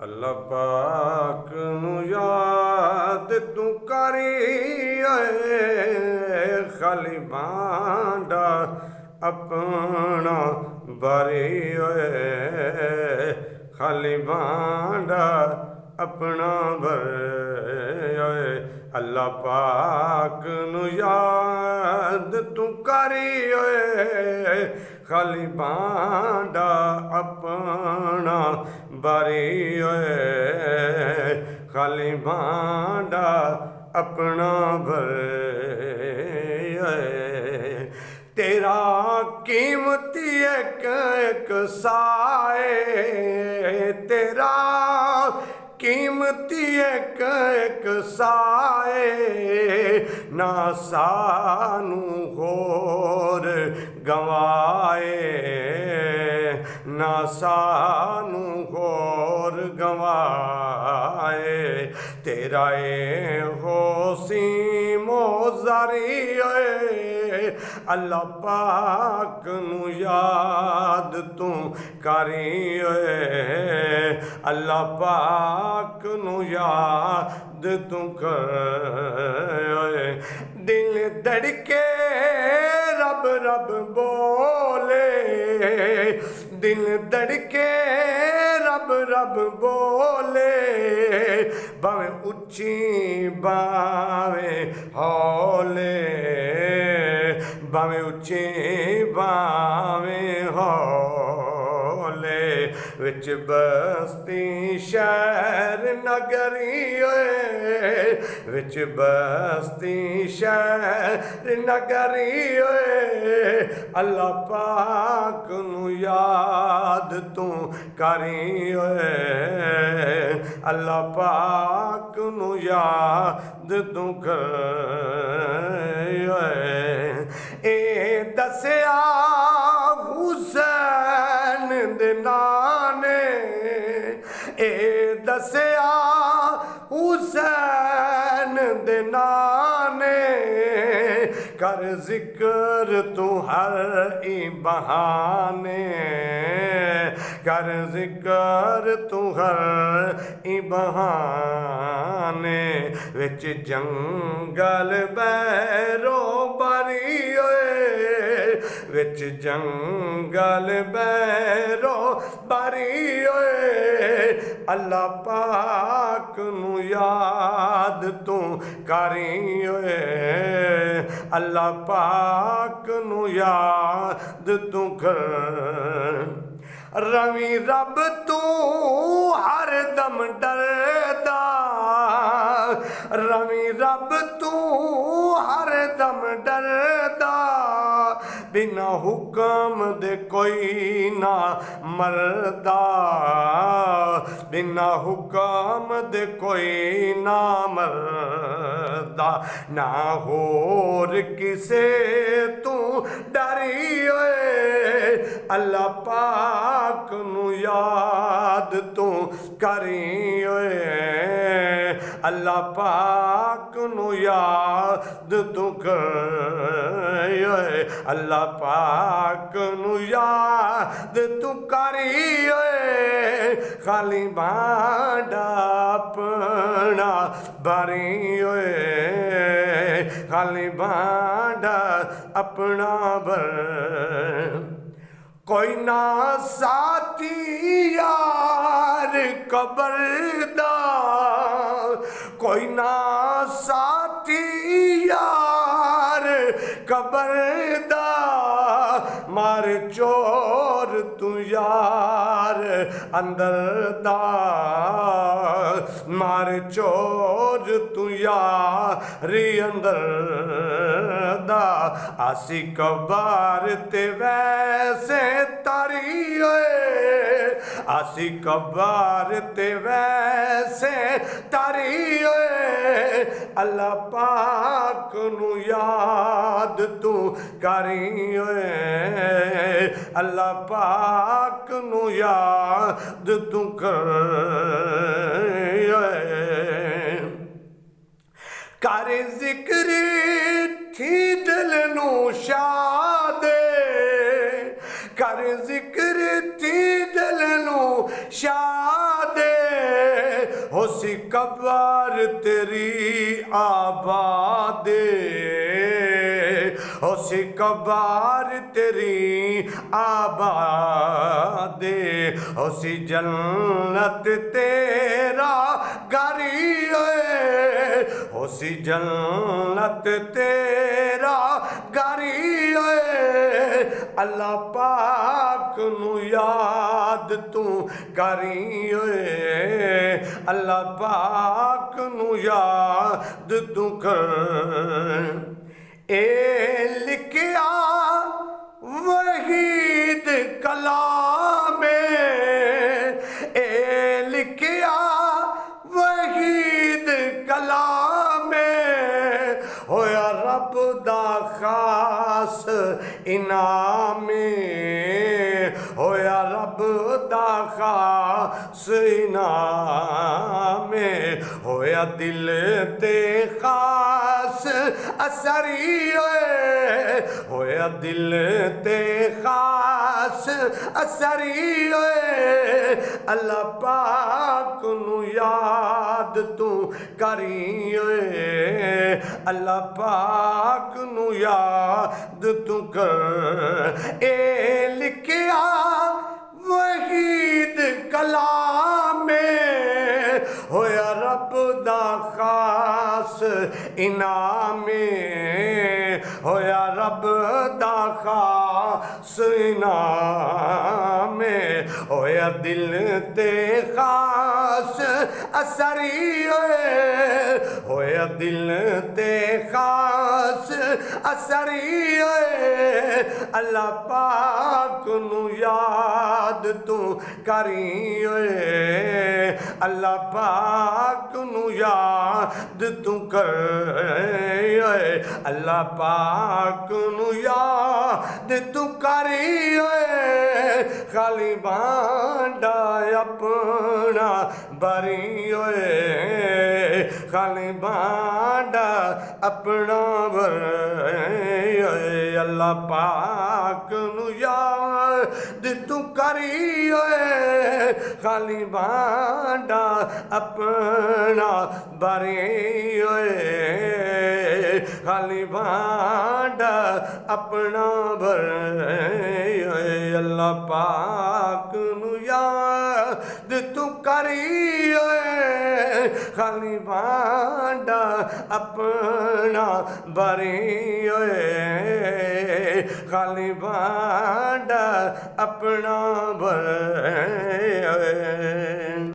अल्लाह पाक नू याद तू करी खाली भांडा अपना भरी खाली भांडा अपना भरे अल्लाह पाक नू याद तू करी खाली भांडा अपना भरी खाली भांडा अपना भरे तेरा कीमती एक साए तेरा कीमती एक साए ना सानू होर गवाए ना सानू होर गवाए तेरा होसी मोजारी अल्लाह पाक नू याद तू करी अल्लाह पाक नू याद तू कर दिल धड़के रब रब बोले दिल धड़के रब रब बोले बावे उच्ची बावे हौले बावे उच्ची बावे हौले विच बस्ती शहर नगरी विच बस्ती शहर नगरी अल्लाह पाक नू याद तू करी अल्लाह पाक नू याद तू कर ए दसिया हुसैन दे नाने ए दसिया हुसैन दे नाने कर जिक्र तू हर ई बहाने कर जिक्र तू हर ई बहाने विच जंगल बैरो बारी विच जंगल बैरो बारी अल्लाह पाक नू याद तू करी अल्लाह पाक नू याद तू कर रवि रब तू हर दम डरदा रवि रब तू हर दम डरदा बिना हुक्म दे कोई ना मरदा बिना हुक्म दे कोई ना मरदा ना होर किसे तू डरी अल्लाह पाक नू याद तू करी अल्लाह पाक नू याद तू कर अल्लाह पाक नू याद तू करी खाली भांडा अपना भरी खाली भांडा अपना भर कोई ना साथी यार कबरदा कोई ना साथी यार कबरदा मार चोर तू यार अंदर दा मार चोर तू यार अंदर दा आसी कबार ते वैसे तारी आसी कबार ते वैसे तारी अल्लाह पाक नू याद तू करी अल्लाह पाक नू याद तू कर जिक्र थी दिल नू शाद कर जिक्र थी दिल नू शाद सी कब्र तेरी आबाद हो सी कब्र तेरी आबाद हो सी जन्नत तेरा घरी हो सी जन्नत तेरा घरी अल्लाह पाक नू याद तू करी अल्लाह पाक नू याद तू कर ए लिखिया वहीद कलाम ए लिखिया वहीद कलाम होया रब दा खास इनाम होया रब दा खास इनाम होया दिल ते खास असरी होया दिल ते खास असरी अल्लाह पाक नू याद तू करी अल्लाह पाक नू याद तू कर ए लिखिया वहीद कलाम होया रब दा खास इनाम होया रब दा खास इनाम होया दिल ते खास असरी होया दिल ते खास असरी अल्लाह पाक नू याद तू करी अल्लाह पाक नू याद तू कर अल्लाह पाक नू याद तू करी खाली बांडा अपना बरी खाली बांडा अपना बर अल्लाह पाक नू याद तू करी खाली बांडा अपना बरी खाली बांडा अपना बर अल्लाह पाक नू याद तू करी खाली बांडा अपना बरी खाली बांडा अपना बर